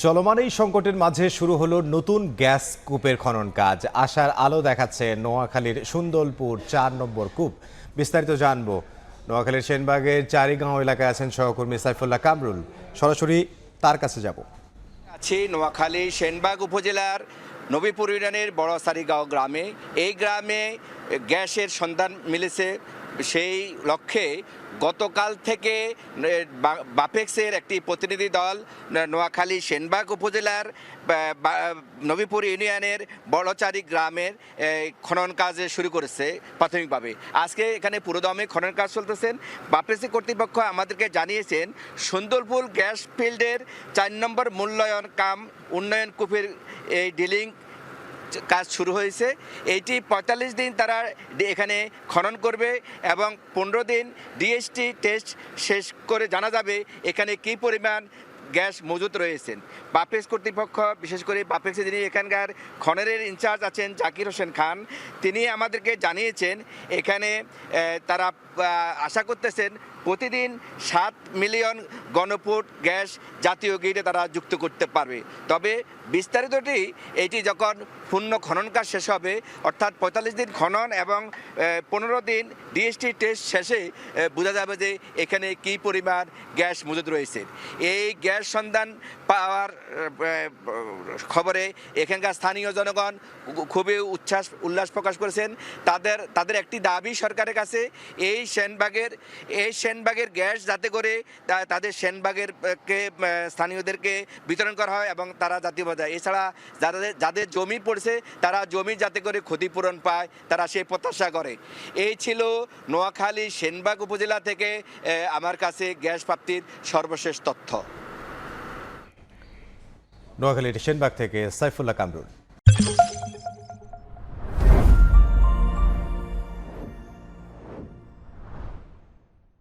চলমান এই সংকটের মাঝে শুরু হলো নতুন গ্যাস কূপের খনন কাজ। আশার আলো দেখাচ্ছে নোয়াখালীর সুন্দরপুর ৪ নম্বর কূপ। বিস্তারিত জানবো। নোয়াখালীর সেনবাগের চারিগাঁও এলাকায় আছেন সহকর্মী সাইফুল্লাহ কামরুল, সরাসরি তার কাছে যাব। আছি নোয়াখালী সেনবাগ উপজেলার নবীপুর ইউনিয়নের বড় সারিগাঁও গ্রামে। এই গ্রামে গ্যাসের সন্ধান মিলেছে। সেই লক্ষ্যে গতকাল থেকে বাপেক্সের একটি প্রতিনিধি দল নোয়াখালী সেনবাগ উপজেলার নবীপুর ইউনিয়নের বড়চারি গ্রামের খনন কাজ শুরু করেছে প্রাথমিকভাবে। আজকে এখানে পুরোদমে খনন কাজ চলতেছেন। বাপেক্সি কর্তৃপক্ষ আমাদেরকে জানিয়েছেন সুন্দরপুর গ্যাস ফিল্ডের ৪ নম্বর মূল্যায়ন কাম উন্নয়ন কূপের এই ডিলিং কাজ শুরু হয়েছে। এইটি ৪৫ দিন তারা এখানে খনন করবে এবং ১৫ দিন ডিএসটি টেস্ট শেষ করে জানা যাবে এখানে কী পরিমাণ গ্যাস মজুত রয়েছেন। বাপেক্স কর্তৃপক্ষ, বিশেষ করে বাপেক্সে যিনি এখানকার খননের ইনচার্জ আছেন জাকির হোসেন খান, তিনি আমাদেরকে জানিয়েছেন এখানে তারা আশা করতেছেন প্রতিদিন ৭ মিলিয়ন ঘনফুট গ্যাস জাতীয় গ্রিডে তারা যুক্ত করতে পারবে। তবে বিস্তারিতটি এটি যখন পূর্ণ খনন কাজ শেষ হবে, অর্থাৎ ৪৫ দিন খনন এবং ১৫ দিন ডিএসটি টেস্ট শেষে বোঝা যাবে যে এখানে কী পরিমাণ গ্যাস মজুদ রয়েছে। এই গ্যাস সন্ধান পাওয়ার খবরে এখানকার স্থানীয় জনগণ খুবই উল্লাস প্রকাশ করেছেন। তাদের একটি দাবি সরকারের কাছে, এই সেনবাগের গ্যাস যাতে করে তাদের সেনবাগের স্থানীয়দেরকে বিতরণ করা হয় এবং তারা যাতে বোঝায়। এছাড়া যাদের জমি পড়ছে তারা জমি যাতে করে ক্ষতিপূরণ পায়, তারা সেই প্রত্যাশা করে। এই ছিল নোয়াখালী সেনবাগ উপজেলা থেকে আমার কাছে গ্যাস প্রাপ্তির সর্বশেষ তথ্য। নোয়াখালীর সেনবাগ থেকে সাইফুল্লাহ কামরুল।